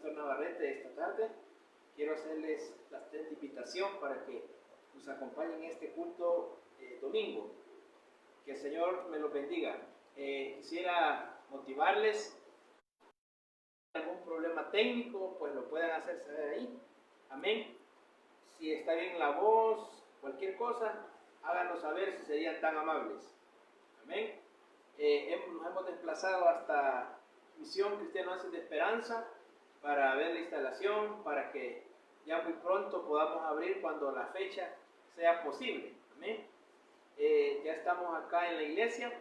Pastor Navarrete esta tarde. Quiero hacerles la atenta invitación para que nos acompañen en este culto domingo. Que el Señor me los bendiga. Quisiera motivarles. Algún problema técnico, pues lo puedan hacer saber ahí. Amén. Si está bien la voz, cualquier cosa, háganos saber si serían tan amables. Amén. Nos hemos desplazado hasta Misión Cristiana de Esperanza para ver la instalación, para que ya muy pronto podamos abrir cuando la fecha sea posible. Amén. Ya estamos acá en la iglesia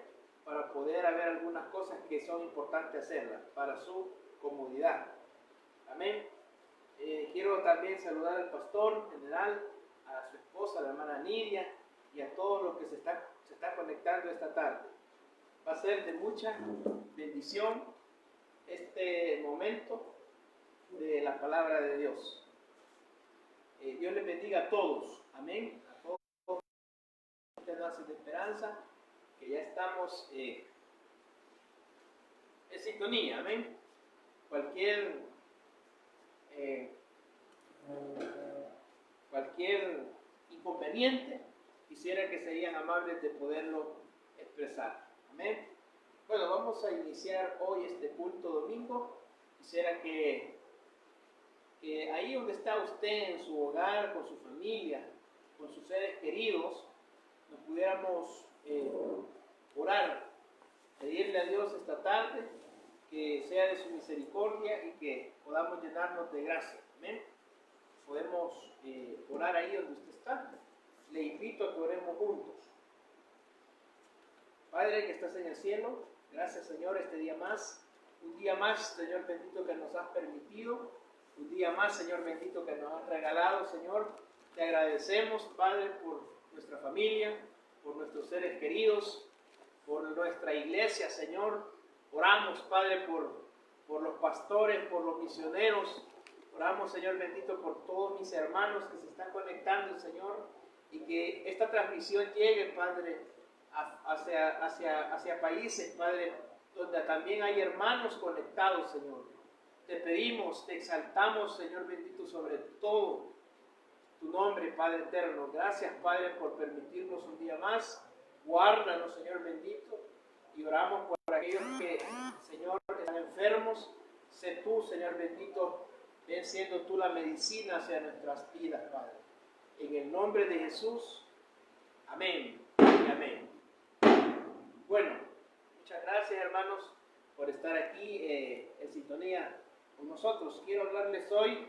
para poder ver algunas cosas que son importantes hacerlas para su comodidad. Amén. Quiero también saludar al pastor general, a su esposa, la hermana Nidia, y a todos los que se están conectando esta tarde. Va a ser de mucha bendición este momento de la palabra de Dios. Dios les bendiga a todos. Amén. A todos los de esperanza, que ya estamos en sintonía. Amén. Cualquier inconveniente, quisiera que serían amables de poderlo expresar. Amén. Bueno, vamos a iniciar hoy este culto domingo. Quisiera que ahí donde está usted, en su hogar, con su familia, con sus seres queridos, nos pudiéramos orar, pedirle a Dios esta tarde que sea de su misericordia y que podamos llenarnos de gracia. Amén. Podemos orar ahí donde usted está. Le invito a que oremos juntos. Padre que estás en el cielo, gracias Señor este día más. Un día más, Señor bendito, que nos has permitido. Un día más, Señor bendito, que nos has regalado, Señor. Te agradecemos, Padre, por nuestra familia, por nuestros seres queridos, por nuestra iglesia, Señor. Oramos, Padre, por los pastores, por los misioneros. Oramos, Señor bendito, por todos mis hermanos que se están conectando, Señor, y que esta transmisión llegue, Padre, hacia países, Padre, donde también hay hermanos conectados, Señor. Te pedimos, te exaltamos, Señor bendito, sobre todo tu nombre, Padre eterno. Gracias, Padre, por permitirnos un día más. Guárdanos, Señor bendito, y oramos por aquellos que, Señor, están enfermos. Sé tú, Señor bendito, ven siendo tú la medicina hacia nuestras vidas, Padre. En el nombre de Jesús, amén y amén. Bueno, muchas gracias, hermanos, por estar aquí en sintonía con nosotros. Quiero hablarles hoy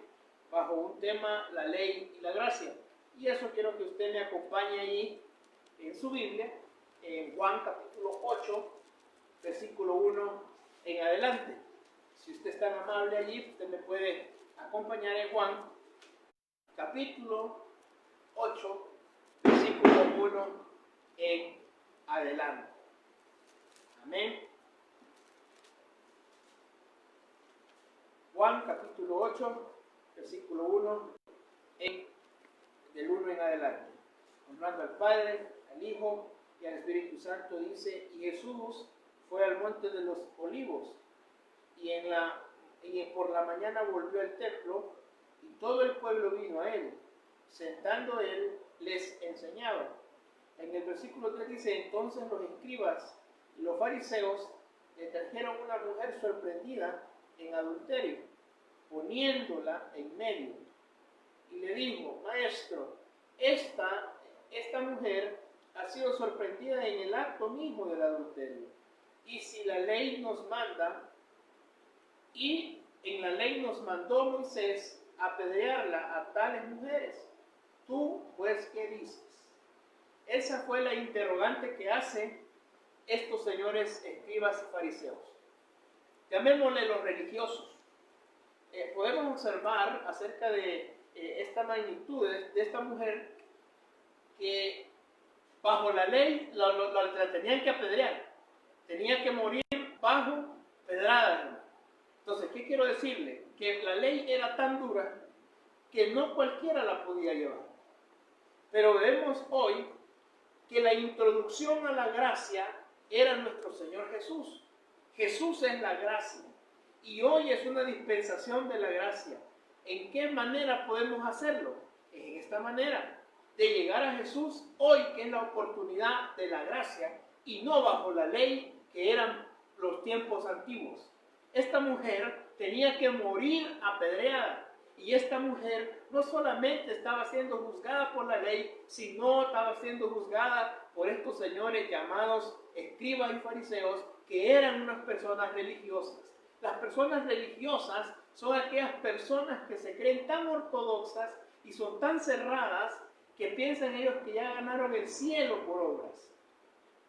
bajo un tema, la ley y la gracia. Y eso quiero que usted me acompañe ahí en su Biblia, en Juan capítulo 8, versículo 1 en adelante. Si usted es tan amable allí, usted me puede acompañar en Juan capítulo 8, versículo 1 en adelante. Amén. Juan capítulo 8, versículo 1, del 1 en adelante. Honrando al Padre, al Hijo y al Espíritu Santo, dice: y Jesús fue al monte de los Olivos, y por la mañana volvió al templo, y todo el pueblo vino a él. Sentando él, les enseñaba. En el versículo 3 dice: entonces los escribas y los fariseos le trajeron una mujer sorprendida en adulterio, poniéndola en medio. Y le dijo: maestro, esta mujer ha sido sorprendida en el acto mismo del adulterio. Y si la ley nos manda, y en la ley nos mandó Moisés apedrearla a tales mujeres, ¿tú pues qué dices? Esa fue la interrogante que hacen estos señores escribas y fariseos. Llamémosle los religiosos. Podemos observar acerca de esta magnitud de esta mujer, que bajo la ley la tenían que apedrear, tenía que morir bajo pedradas. Entonces, ¿qué quiero decirle? Que la ley era tan dura que no cualquiera la podía llevar. Pero vemos hoy que la introducción a la gracia era nuestro Señor Jesús. Jesús es la gracia. Y hoy es una dispensación de la gracia. ¿En qué manera podemos hacerlo? En esta manera, de llegar a Jesús hoy, que es la oportunidad de la gracia, y no bajo la ley que eran los tiempos antiguos. Esta mujer tenía que morir apedreada. Y esta mujer no solamente estaba siendo juzgada por la ley, sino estaba siendo juzgada por estos señores llamados escribas y fariseos, que eran unas personas religiosas. Las personas religiosas son aquellas personas que se creen tan ortodoxas y son tan cerradas que piensan ellos que ya ganaron el cielo por obras.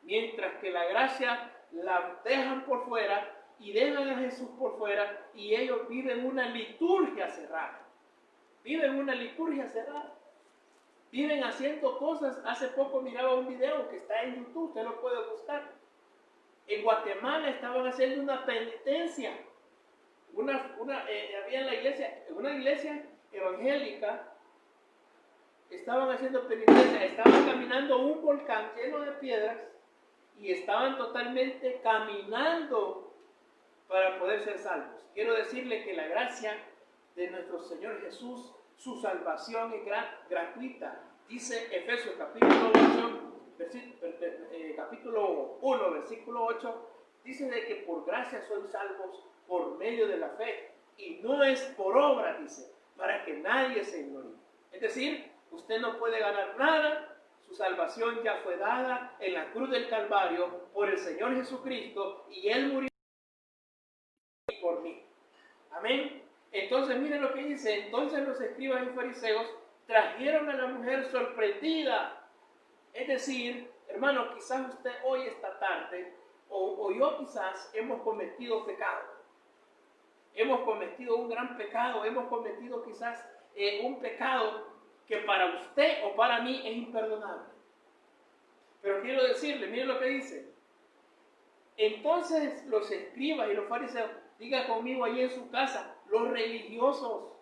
Mientras que la gracia la dejan por fuera y dejan a Jesús por fuera, y ellos viven una liturgia cerrada. Viven una liturgia cerrada. Viven haciendo cosas. Hace poco miraba un video que está en YouTube, usted lo puede buscar. En Guatemala estaban haciendo una penitencia. Había en la iglesia, en una iglesia evangélica, estaban haciendo penitencia, estaban caminando un volcán lleno de piedras y estaban totalmente caminando para poder ser salvos. Quiero decirle que la gracia de nuestro Señor Jesús, su salvación es gratuita. Dice Efesios capítulo 1, versículo 8, dice de que por gracia sois salvos por medio de la fe, y no es por obra, dice, para que nadie se gloríe. Es decir, usted no puede ganar nada. Su salvación ya fue dada en la cruz del Calvario por el Señor Jesucristo, y Él murió por mí. Amén. Entonces miren lo que dice. Entonces los escribas y fariseos trajeron a la mujer sorprendida. Es decir, hermano, quizás usted hoy, esta tarde, o yo quizás hemos cometido pecado. Hemos cometido un gran pecado. Hemos cometido quizás un pecado que para usted o para mí es imperdonable. Pero quiero decirle, miren lo que dice. Entonces los escribas y los fariseos, diga conmigo ahí en su casa, los religiosos,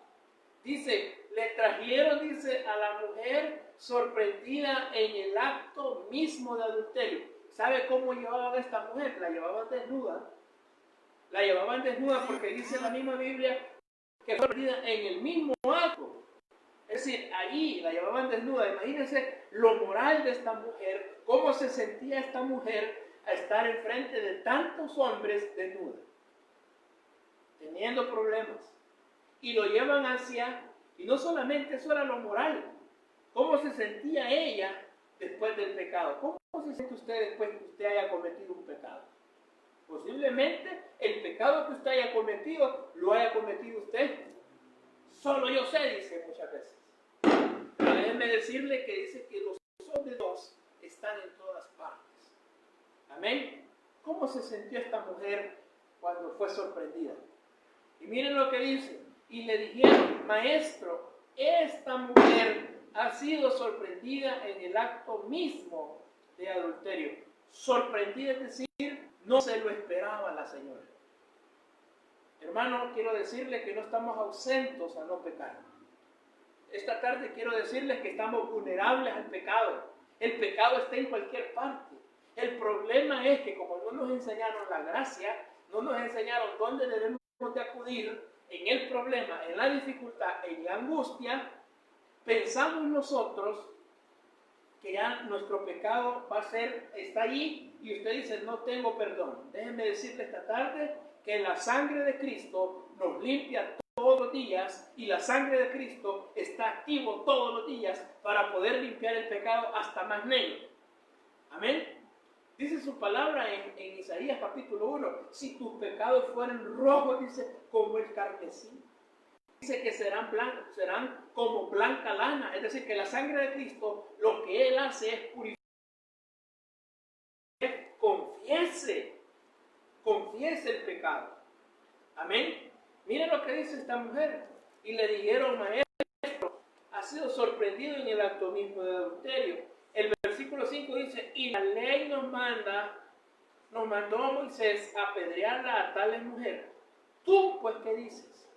dice, le trajeron, dice, a la mujer sorprendida en el acto mismo de adulterio. ¿Sabe cómo llevaban a esta mujer? La llevaban desnuda. La llevaban desnuda porque dice la misma Biblia que fue sorprendida en el mismo acto. Es decir, allí la llevaban desnuda. Imagínense lo moral de esta mujer, cómo se sentía esta mujer a estar enfrente de tantos hombres desnuda, teniendo problemas. Y lo llevan hacia, y no solamente eso era lo moral, cómo se sentía ella después del pecado. ¿Cómo se siente usted después que usted haya cometido un pecado? Posiblemente el pecado que usted haya cometido, lo haya cometido usted. Solo yo sé, dice muchas veces. Pero déjenme decirle que dice que los ojos de Dios están en todas partes. Amén. ¿Cómo se sintió esta mujer cuando fue sorprendida? Y miren lo que dice. Y le dijeron, maestro, esta mujer ha sido sorprendida en el acto mismo de adulterio. Sorprendida es decir, no se lo esperaba la señora. Hermano, quiero decirle que no estamos ausentes a no pecar. Esta tarde quiero decirles que estamos vulnerables al pecado. El pecado está en cualquier parte. El problema es que como no nos enseñaron la gracia, no nos enseñaron dónde debemos de acudir en el problema, en la dificultad, en la angustia, pensamos nosotros que ya nuestro pecado va a ser, está allí, y usted dice, no tengo perdón. Déjenme decirle esta tarde que la sangre de Cristo nos limpia todos los días, y la sangre de Cristo está activo todos los días para poder limpiar el pecado hasta más negro. Amén. Dice su palabra en Isaías capítulo 1, si tus pecados fueran rojos, dice, como el carmesí. Dice que serán blancos, serán como blanca lana. Es decir, que la sangre de Cristo, lo que Él hace es purificar. Confiese el pecado. Amén. Miren lo que dice esta mujer. Y le dijeron, maestro, ha sido sorprendido en el acto mismo de adulterio. El versículo 5 dice, y la ley nos mandó a Moisés a apedrearla a tales mujeres. Tú, pues, ¿qué dices?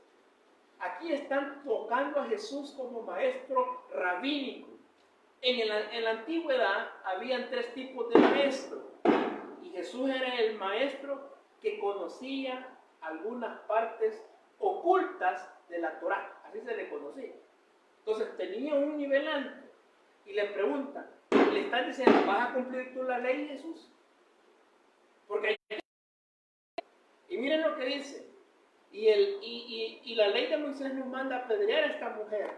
Aquí están tocando a Jesús como maestro rabínico. En la antigüedad habían tres tipos de maestros. Y Jesús era el maestro que conocía algunas partes ocultas de la Torá, así se le conocía. Entonces tenía un nivel alto y le preguntan, le están diciendo, ¿vas a cumplir tú la ley, Jesús? Porque y miren lo que dice, y la ley de Moisés nos manda a apedrear a esta mujer,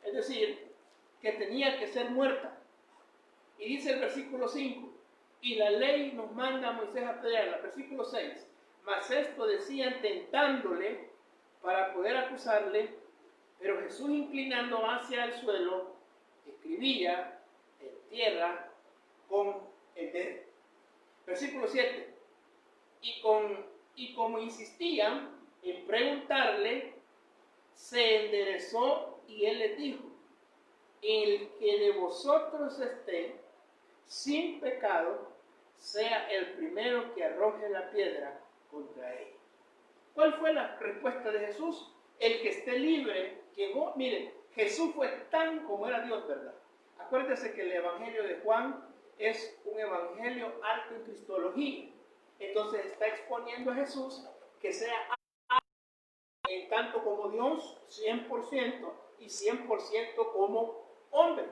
es decir, que tenía que ser muerta. Y dice el versículo 5, y la ley nos manda a Moisés a apedrearla. Versículo 6, mas esto decían tentándole para poder acusarle, pero Jesús, inclinando hacia el suelo, escribía en tierra con el dedo. Versículo 7, y como insistían en preguntarle, se enderezó y él les dijo, el que de vosotros esté sin pecado, sea el primero que arroje la piedra contra ella. ¿Cuál fue la respuesta de Jesús? El que esté libre, llegó. Miren, Jesús fue tan como era Dios, ¿verdad? Acuérdense que el Evangelio de Juan es un evangelio alto en cristología. Entonces está exponiendo a Jesús que sea en tanto como Dios 100% y 100% como hombre.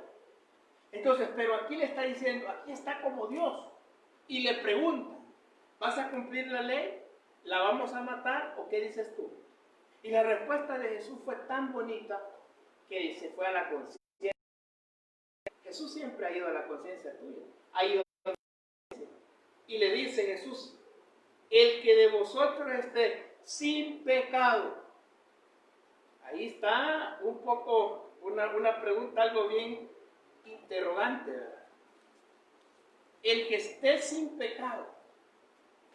Entonces, pero aquí le está diciendo, aquí está como Dios. Y le pregunta, ¿vas a cumplir la ley? ¿La vamos a matar? ¿O qué dices tú? Y la respuesta de Jesús fue tan bonita que se fue a la conciencia. Jesús siempre ha ido a la conciencia tuya. Ha ido a la conciencia. Y le dice Jesús, el que de vosotros esté sin pecado. Ahí está un poco una pregunta, algo bien interrogante, ¿verdad? El que esté sin pecado,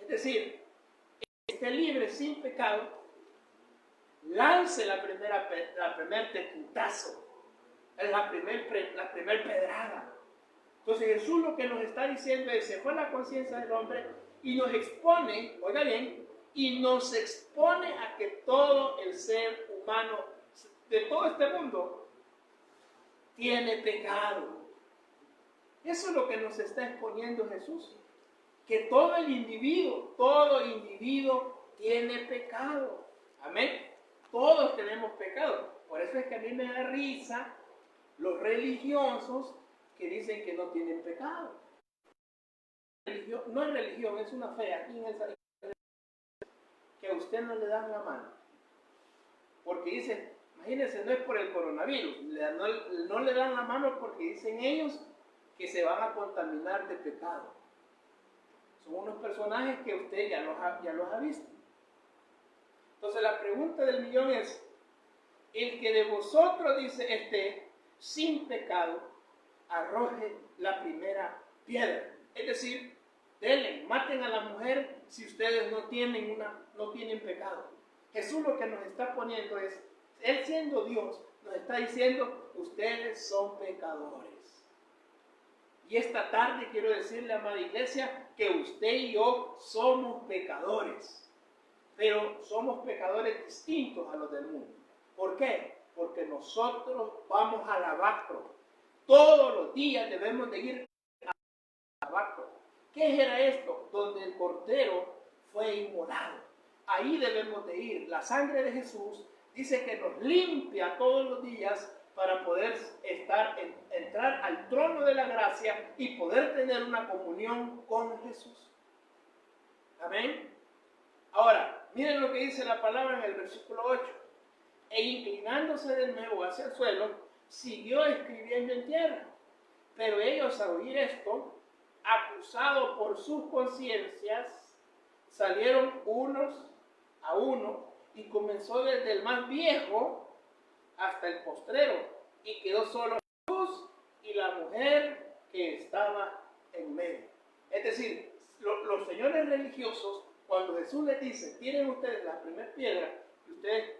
es decir, el que esté libre sin pecado, lance la primer tequitazo, la primer pedrada. Entonces Jesús lo que nos está diciendo es, se fue a la conciencia del hombre y nos expone, oiga bien, y nos expone a que todo el ser humano de todo este mundo tiene pecado. Eso es lo que nos está exponiendo Jesús, que todo individuo tiene pecado. Amén. Todos tenemos pecado. Por eso es que a mí me da risa los religiosos que dicen que no tienen pecado. No es religión, es una fe. Aquí en esa que a usted no le dan la mano. Porque dicen, imagínense, no es por el coronavirus, no le dan la mano porque dicen ellos que se van a contaminar de pecado. Son unos personajes que usted ya los ha visto. Entonces la pregunta del millón es, el que de vosotros dice esté sin pecado, arroje la primera piedra. Es decir, denle, maten a la mujer si ustedes no tienen pecado. Jesús lo que nos está poniendo es, Él siendo Dios, nos está diciendo, ustedes son pecadores. Y esta tarde quiero decirle, amada iglesia, que usted y yo somos pecadores. Pero somos pecadores distintos a los del mundo. ¿Por qué? Porque nosotros vamos al lavacro. Todos los días debemos de ir al lavacro. ¿Qué era esto? Donde el cordero fue inmolado. Ahí debemos de ir. La sangre de Jesús dice que nos limpia todos los días para poder entrar al trono de la gracia y poder tener una comunión con Jesús. Amén. Ahora, miren lo que dice la palabra en el versículo 8. E inclinándose de nuevo hacia el suelo, siguió escribiendo en tierra. Pero ellos, al oír esto, acusados por sus conciencias, salieron unos a uno y comenzó desde el más viejo hasta el postrero, y quedó solo Jesús y la mujer que estaba en medio. Es decir, los señores religiosos, cuando Jesús les dice, tienen ustedes la primera piedra, y ustedes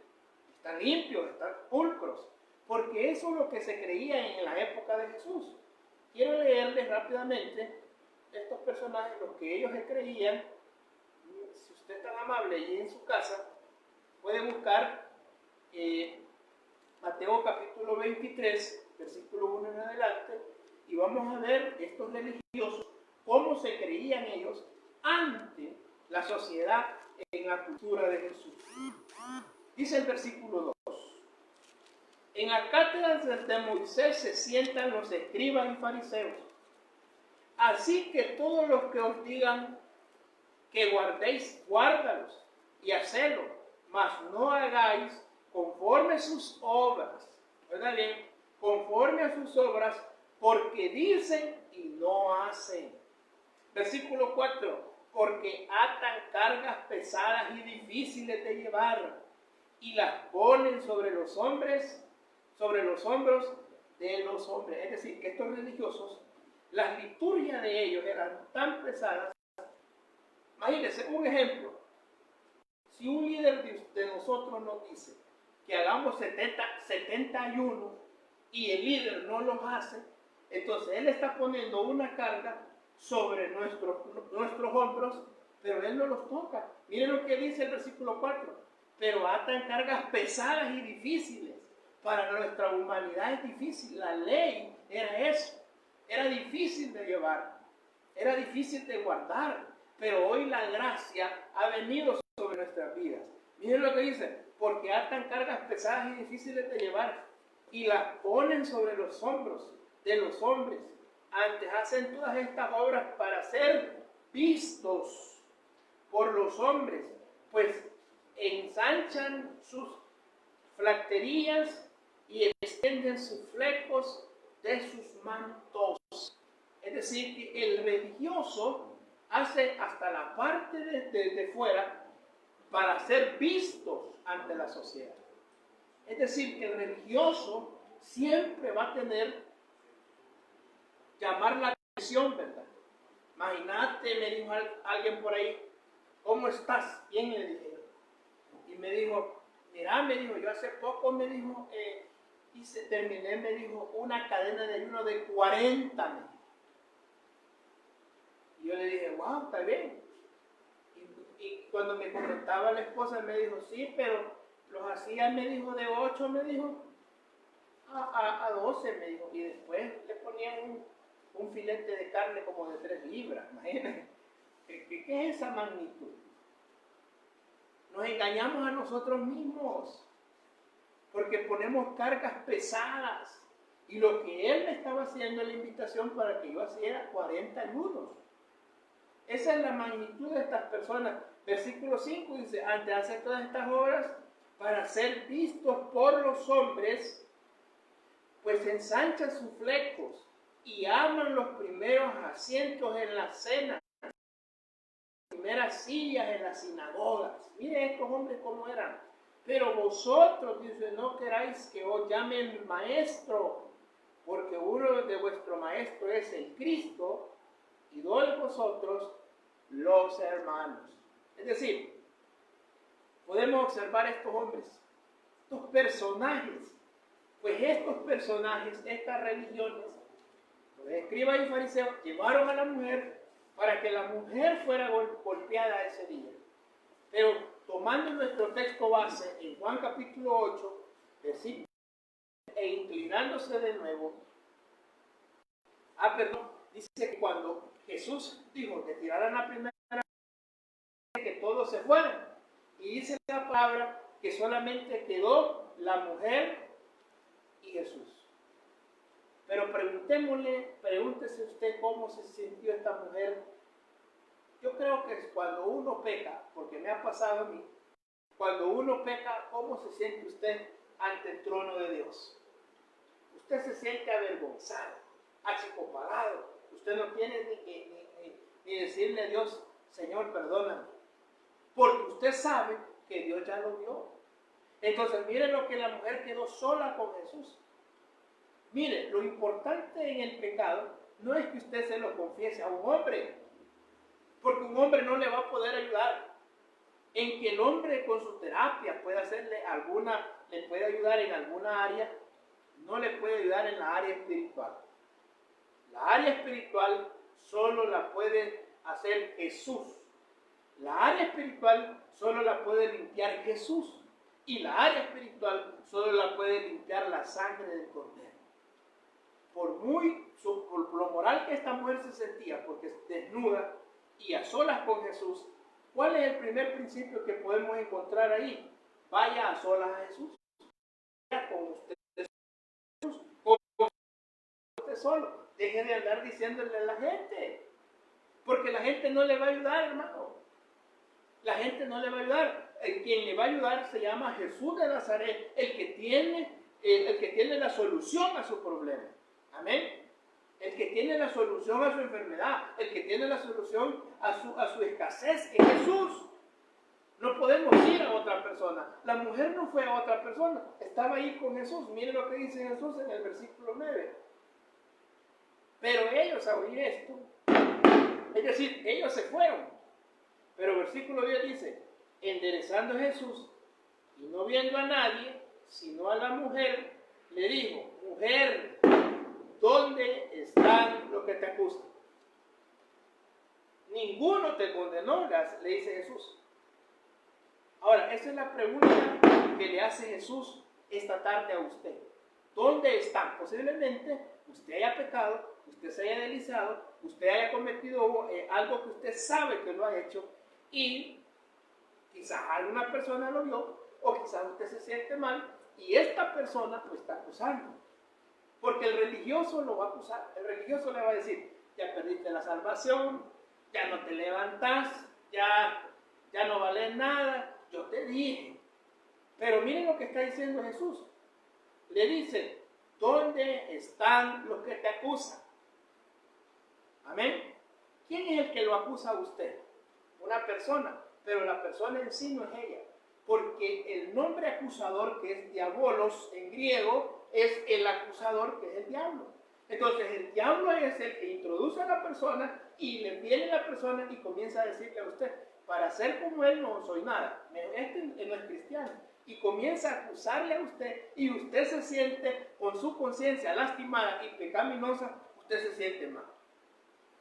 están limpios, están pulcros, porque eso es lo que se creía en la época de Jesús. Quiero leerles rápidamente estos personajes, los que ellos creían. Si usted es tan amable y en su casa, puede buscar Mateo capítulo 23, versículo 1 en adelante, y vamos a ver estos religiosos, cómo se creían ellos ante la sociedad en la cultura de Jesús. Dice el versículo 2. En la cátedra de Moisés se sientan los escribas y fariseos. Así que todos los que os digan que guardéis, guárdalos y hacedlo, mas no hagáis conforme a sus obras. ¿Verdad bien? Conforme a sus obras, porque dicen y no hacen. Versículo 4. Porque atan cargas pesadas y difíciles de llevar, y las ponen sobre los hombres, sobre los hombros de los hombres. Es decir, que estos religiosos, las liturgias de ellos eran tan pesadas. Imagínense un ejemplo. Si un líder de nosotros nos dice que hagamos 70 ayunos y el líder no los hace, entonces él está poniendo una carga sobre nuestros hombros, pero él no los toca. Miren lo que dice el versículo 4. Pero atan cargas pesadas y difíciles. Para nuestra humanidad es difícil. La ley era eso. Era difícil de llevar. Era difícil de guardar. Pero hoy la gracia ha venido sobre nuestras vidas. Miren lo que dice. Porque atan cargas pesadas y difíciles de llevar y las ponen sobre los hombros de los hombres. Antes hacen todas estas obras para ser vistos por los hombres, pues ensanchan sus flacterías y extienden sus flecos de sus mantos. Es decir, que el religioso hace hasta la parte de fuera para ser vistos ante la sociedad. Es decir, que el religioso siempre va a llamar la atención, ¿verdad? Imagínate, me dijo alguien por ahí, ¿cómo estás? Bien, le dije yo. Y me dijo, mira, me dijo, yo hace poco, me dijo, terminé, me dijo, una cadena de ayuno de 40, me dijo. Y yo le dije, wow, está bien. Y cuando me comentaba la esposa, me dijo, sí, pero los hacía, me dijo, de 8, me dijo, a 12, me dijo. Y después le ponían un filete de carne como de 3 libras, imagínense. ¿Qué es esa magnitud? Nos engañamos a nosotros mismos, porque ponemos cargas pesadas. Y lo que él me estaba haciendo la invitación para que yo hiciera 40 ayunos. Esa es la magnitud de estas personas. Versículo 5 dice, antes de hacer todas estas obras, para ser vistos por los hombres, pues ensanchan sus flecos y aman los primeros asientos en la cena, las primeras sillas en las sinagogas. Miren estos hombres cómo eran. Pero vosotros, dice, no queráis que os llamen maestro, porque uno de vuestro maestro es el Cristo, y dos de vosotros los hermanos. Es decir, podemos observar estos hombres, estos personajes. Pues estos personajes, estas religiones, los escribas y fariseos, llevaron a la mujer para que la mujer fuera golpeada ese día. Pero tomando nuestro texto base en Juan capítulo 8, versículo, e inclinándose de nuevo, dice que cuando Jesús dijo que tiraran la primera, que todos se fueron. Y dice la palabra que solamente quedó la mujer y Jesús. Pero pregúntese usted cómo se sintió esta mujer. Yo creo que cuando uno peca, porque me ha pasado a mí, cuando uno peca, ¿cómo se siente usted ante el trono de Dios? Usted se siente avergonzado, achicopalado. Usted no tiene ni decirle a Dios, Señor, perdóname. Porque usted sabe que Dios ya lo vio. Entonces, mire lo que la mujer quedó sola con Jesús. Mire, lo importante en el pecado no es que usted se lo confiese a un hombre, porque un hombre no le va a poder ayudar. En que el hombre con su terapia pueda le puede ayudar en alguna área, no le puede ayudar en la área espiritual. La área espiritual solo la puede hacer Jesús. La área espiritual solo la puede limpiar Jesús. Y la área espiritual solo la puede limpiar la sangre del Cordero. Por lo moral que esta mujer se sentía, porque desnuda y a solas con Jesús, ¿Cuál es el primer principio que podemos encontrar ahí? Vaya a solas a Jesús. Vaya con usted, con usted solo. Deje de andar diciéndole a la gente. Porque la gente no le va a ayudar, hermano. La gente no le va a ayudar. Quien le va a ayudar se llama Jesús de Nazaret, el que tiene la solución a su problema. Amén. El que tiene la solución a su enfermedad, el que tiene la solución a su escasez es Jesús. No podemos ir a otra persona. La mujer no fue a otra persona, estaba ahí con Jesús. Miren lo que dice Jesús en el versículo 9. Pero ellos a oír esto, es decir, ellos se fueron. Pero versículo 10 dice, enderezando Jesús y no viendo a nadie, sino a la mujer, le dijo, mujer, ¿dónde están los que te acusan? Ninguno te condenó, le dice Jesús. Ahora, esa es la pregunta que le hace Jesús esta tarde a usted. ¿Dónde están? Posiblemente usted haya pecado, usted se haya deslizado, usted haya cometido algo que usted sabe que lo ha hecho y quizás alguna persona lo vio o quizás usted se siente mal y esta persona lo está acusando. Porque el religioso lo va a acusar. El religioso le va a decir, ya perdiste la salvación, ya no te levantas, ya no vales nada. Yo te dije. Pero miren lo que está diciendo Jesús. Le dice, ¿dónde están los que te acusan? Amén. ¿Quién es el que lo acusa a usted? Una persona, pero la persona en sí no es ella. Porque el nombre acusador, que es diabolos en griego, es el acusador, que es el diablo. Entonces el diablo es el que introduce a la persona y le viene a la persona y comienza a decirle a usted, para ser como él no soy nada, este no es cristiano. Y comienza a acusarle a usted y usted se siente con su conciencia lastimada y pecaminosa, usted se siente mal.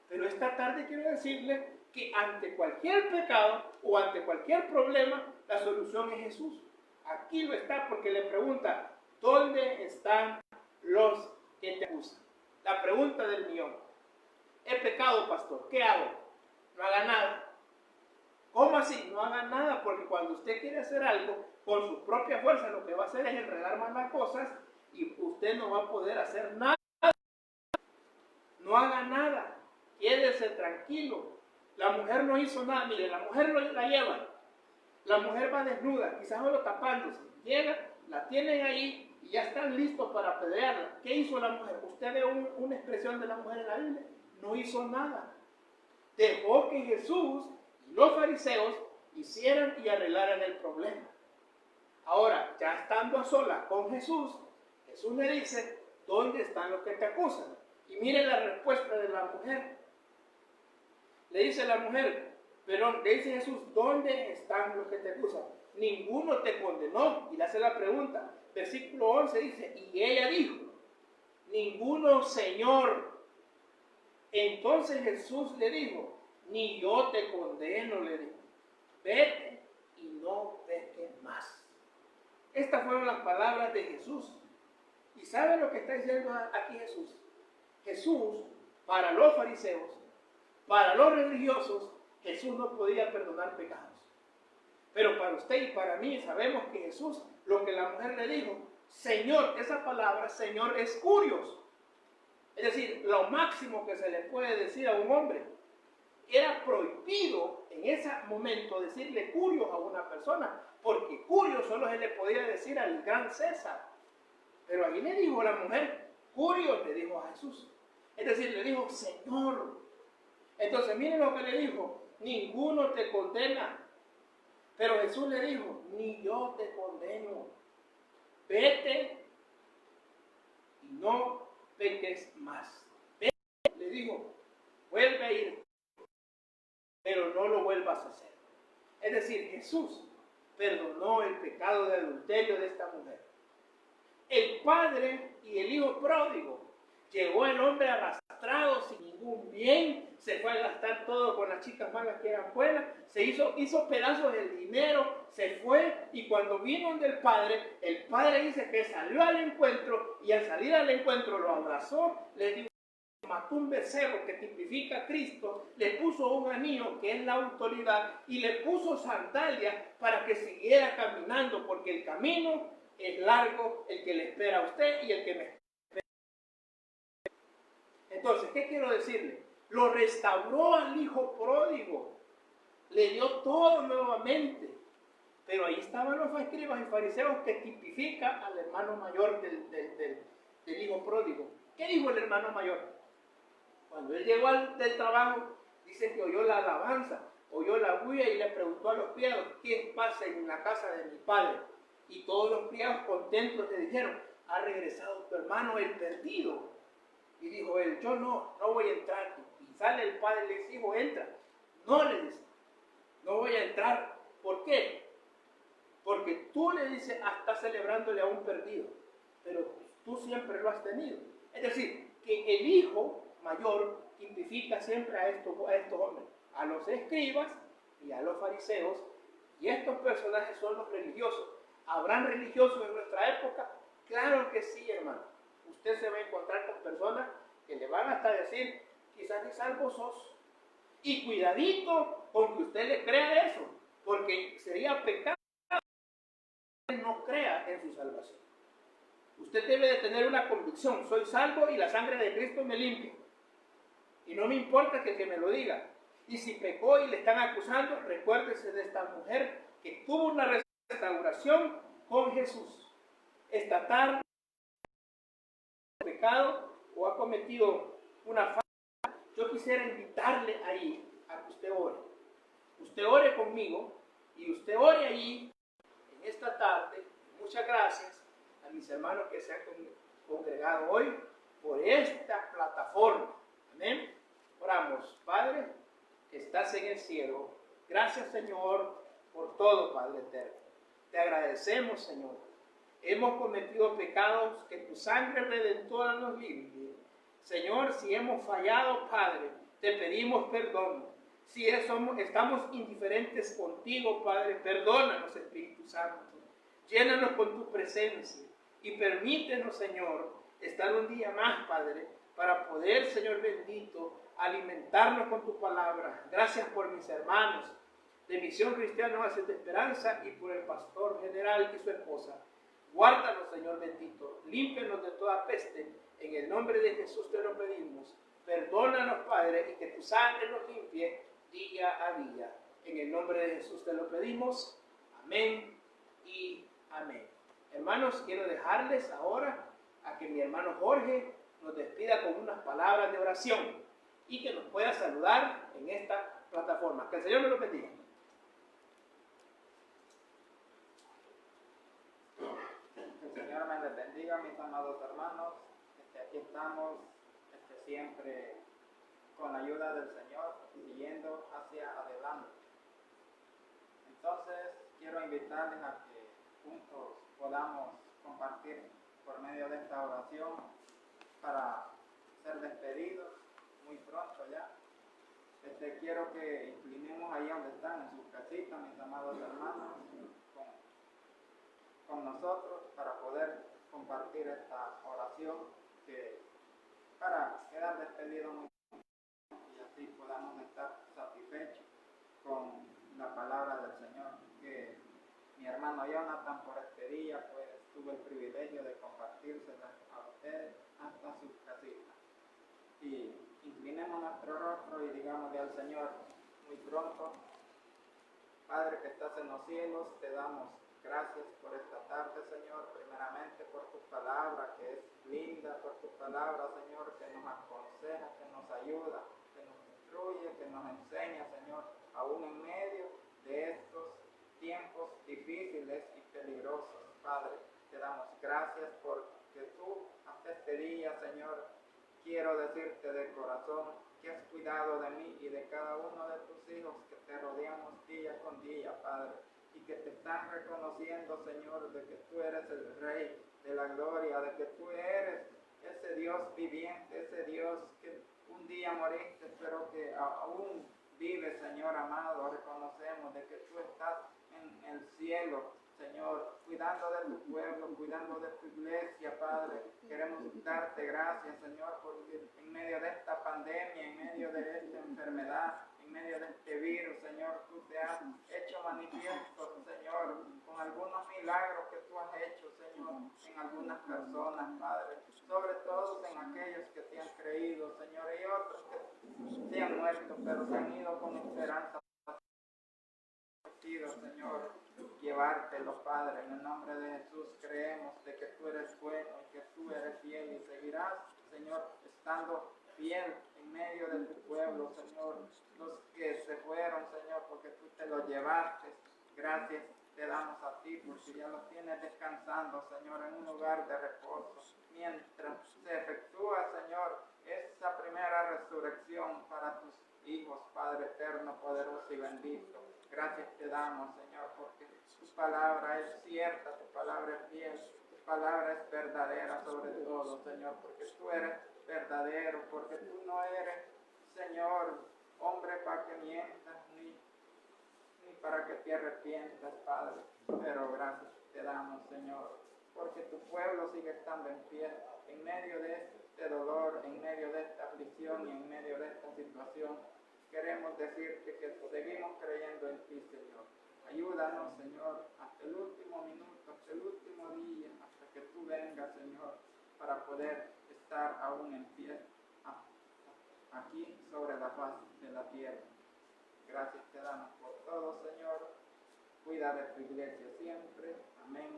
Pero esta tarde quiero decirle que ante cualquier pecado o ante cualquier problema, la solución es Jesús. Aquí lo está porque le pregunta, ¿dónde están los que te acusan? La pregunta del millón. He pecado, pastor, ¿qué hago? No haga nada. ¿Cómo así? No haga nada, porque cuando usted quiere hacer algo con su propia fuerza, lo que va a hacer es enredar más las cosas y usted no va a poder hacer nada. No haga nada. Quédese tranquilo. La mujer no hizo nada. Mire, la mujer la lleva. La mujer va desnuda, quizás solo tapándose. Llega, la tienen ahí y ya están listos para apedrearla. ¿Qué hizo la mujer? ¿Usted ve una expresión de la mujer en la Biblia? No hizo nada. Dejó que Jesús y los fariseos hicieran y arreglaran el problema. Ahora, ya estando a solas con Jesús, Jesús le dice, ¿dónde están los que te acusan? Y mire la respuesta de la mujer. Le dice la mujer, pero le dice Jesús, ¿dónde están los que te acusan? Ninguno te condenó. Y le hace la pregunta. Versículo 11 dice, y ella dijo, ninguno, Señor. Entonces Jesús le dijo, ni yo te condeno, le dijo. Vete y no peques más. Estas fueron las palabras de Jesús. ¿Y sabe lo que está diciendo aquí Jesús? Jesús, para los fariseos, para los religiosos, Jesús no podía perdonar pecados. Pero para usted y para mí sabemos que Jesús, lo que la mujer le dijo, Señor, esa palabra, Señor, es curios. Es decir, lo máximo que se le puede decir a un hombre. Era prohibido en ese momento decirle curios a una persona, porque curios solo se le podía decir al gran César. Pero ahí le dijo la mujer, curios, le dijo a Jesús. Es decir, le dijo, Señor. Entonces, miren lo que le dijo, ninguno te condena. Pero Jesús le dijo, ni yo te condeno. Vete y no peques más. Vete, le dijo, vuelve a ir, pero no lo vuelvas a hacer. Es decir, Jesús perdonó el pecado de adulterio de esta mujer. El padre y el hijo pródigo, llegó el hombre arrastrado sin ningún bien, se fue a gastar todo con las chicas malas que eran buenas, se hizo pedazos del dinero, se fue, y cuando vino del padre, el padre dice que salió al encuentro, y al salir al encuentro lo abrazó, le dijo, mató un becerro que tipifica a Cristo, le puso un anillo que es la autoridad y le puso sandalias para que siguiera caminando, porque el camino es largo, el que le espera a usted y el que me espera. Entonces, ¿qué quiero decirle? Lo restauró al hijo pródigo, le dio todo nuevamente. Pero ahí estaban los escribas y fariseos que tipifica al hermano mayor del hijo pródigo. ¿Qué dijo el hermano mayor? Cuando él llegó del trabajo, dice que oyó la alabanza, oyó la bulla y le preguntó a los criados, ¿quién pasa en la casa de mi padre? Y todos los criados contentos le dijeron, ha regresado tu hermano el perdido. Y dijo él, yo no voy a entrar. Y sale el padre y le dice, hijo, entra. No, le dice, no voy a entrar. ¿Por qué? Porque tú, le dices, estás celebrándole a un perdido, pero tú siempre lo has tenido. Es decir, que el hijo mayor tipifica siempre a estos hombres, a los escribas y a los fariseos, y estos personajes son los religiosos. ¿Habrán religiosos en nuestra época? Claro que sí, hermano. Usted se va a encontrar con personas que le van hasta decir, quizás ni salvo sos. Y cuidadito con que usted le crea eso, porque sería pecado no crea en su salvación. Usted debe de tener una convicción, soy salvo y la sangre de Cristo me limpia. Y no me importa que me lo diga. Y si pecó y le están acusando, recuérdese de esta mujer que tuvo una restauración con Jesús. Esta tarde, pecado o ha cometido una falta, yo quisiera invitarle ahí a que usted ore. Usted ore conmigo y usted ore ahí en esta tarde. Muchas gracias a mis hermanos que se han congregado hoy por esta plataforma. Amén. Oramos. Padre, que estás en el cielo, gracias, Señor, por todo, Padre eterno. Te agradecemos, Señor. Hemos cometido pecados, que tu sangre redentora nos limpie. Señor, si hemos fallado, Padre, te pedimos perdón. Si estamos indiferentes contigo, Padre, perdónanos, Espíritu Santo. Llénanos con tu presencia y permítenos, Señor, estar un día más, Padre, para poder, Señor bendito, alimentarnos con tu palabra. Gracias por mis hermanos de Misión Cristiana Oasis de Esperanza y por el pastor general y su esposa. Guárdanos, Señor bendito, límpianos de toda peste. En el nombre de Jesús te lo pedimos. Perdónanos, Padre, y que tu sangre nos limpie día a día. En el nombre de Jesús te lo pedimos. Amén y amén. Hermanos, quiero dejarles ahora a que mi hermano Jorge nos despida con unas palabras de oración y que nos pueda saludar en esta plataforma. Que el Señor me lo bendiga. Que el Señor me les bendiga, mis amados hermanos. Aquí estamos siempre con la ayuda del Señor, siguiendo hacia adelante. Entonces, quiero invitarles a que juntos podamos compartir por medio de esta oración para ser despedidos muy pronto ya. Quiero que inclinemos ahí donde están, en sus casitas, mis amados hermanos, con nosotros para poder compartir esta oración para quedar despedidos muy pronto y así podamos estar satisfechos con la palabra del Señor. Que mi hermano Jonathan por este día pues tuvo el privilegio de compartírsela a ustedes hasta sus casitas. Y inclinemos nuestro rostro y digámosle al Señor muy pronto: Padre que estás en los cielos, te damos gracias por esta tarde, Señor, primeramente por tu palabra que es linda, por tu palabra, Señor, que nos aconseja, que nos ayuda, que nos instruye, que nos enseña, Señor, aún en medio de estos tiempos difíciles y peligrosos. Padre, te damos gracias porque tú hasta este día, Señor, quiero decirte de corazón que has cuidado de mí y de cada uno de tus hijos que te rodeamos día con día, Padre, y que te están reconociendo, Señor, de que tú eres el Rey de la gloria, de que tú eres ese Dios viviente, ese Dios que un día moriste, pero que aún vive, Señor amado. Reconocemos de que tú estás en el cielo, Señor, cuidando de tu pueblo, cuidando de tu iglesia, Padre. Queremos darte gracias, Señor, porque en medio de esta pandemia, en medio de esta enfermedad, en medio de este virus, Señor, tú te has hecho manifiesto, Señor, con algunos milagros que tú has hecho, Señor, en algunas personas, Padre, sobre todo en aquellos que te han creído, Señor, y otros que se han muerto, pero se han ido con esperanza, Señor, llevártelo, Padre. En el nombre de Jesús creemos de que tú eres bueno y que tú eres fiel y seguirás, Señor, estando fiel en medio de tu pueblo, Señor. Los que se fueron, Señor, porque tú te los llevaste. Gracias te damos a ti porque ya los tienes descansando, Señor, en un lugar de reposo. Mientras se efectúa, Señor, esa primera resurrección para tus hijos, Padre eterno, poderoso y bendito. Gracias te damos, Señor, porque tu palabra es cierta, tu palabra es fiel, tu palabra es verdadera sobre todo, Señor, porque tú eres verdadero, porque tú no eres, Señor, hombre para que mientas, ni para que te arrepientas, Padre. Pero gracias te damos, Señor, porque tu pueblo sigue estando en pie, en medio de este dolor, en medio de esta aflicción y en medio de esta situación. Queremos decirte que seguimos creyendo en ti, Señor. Ayúdanos, Señor, hasta el último minuto, hasta el último día, hasta que tú vengas, Señor, para poder estar aún en pie aquí sobre la faz de la tierra. Gracias te damos por todo, Señor. Cuida de tu iglesia siempre. Amén.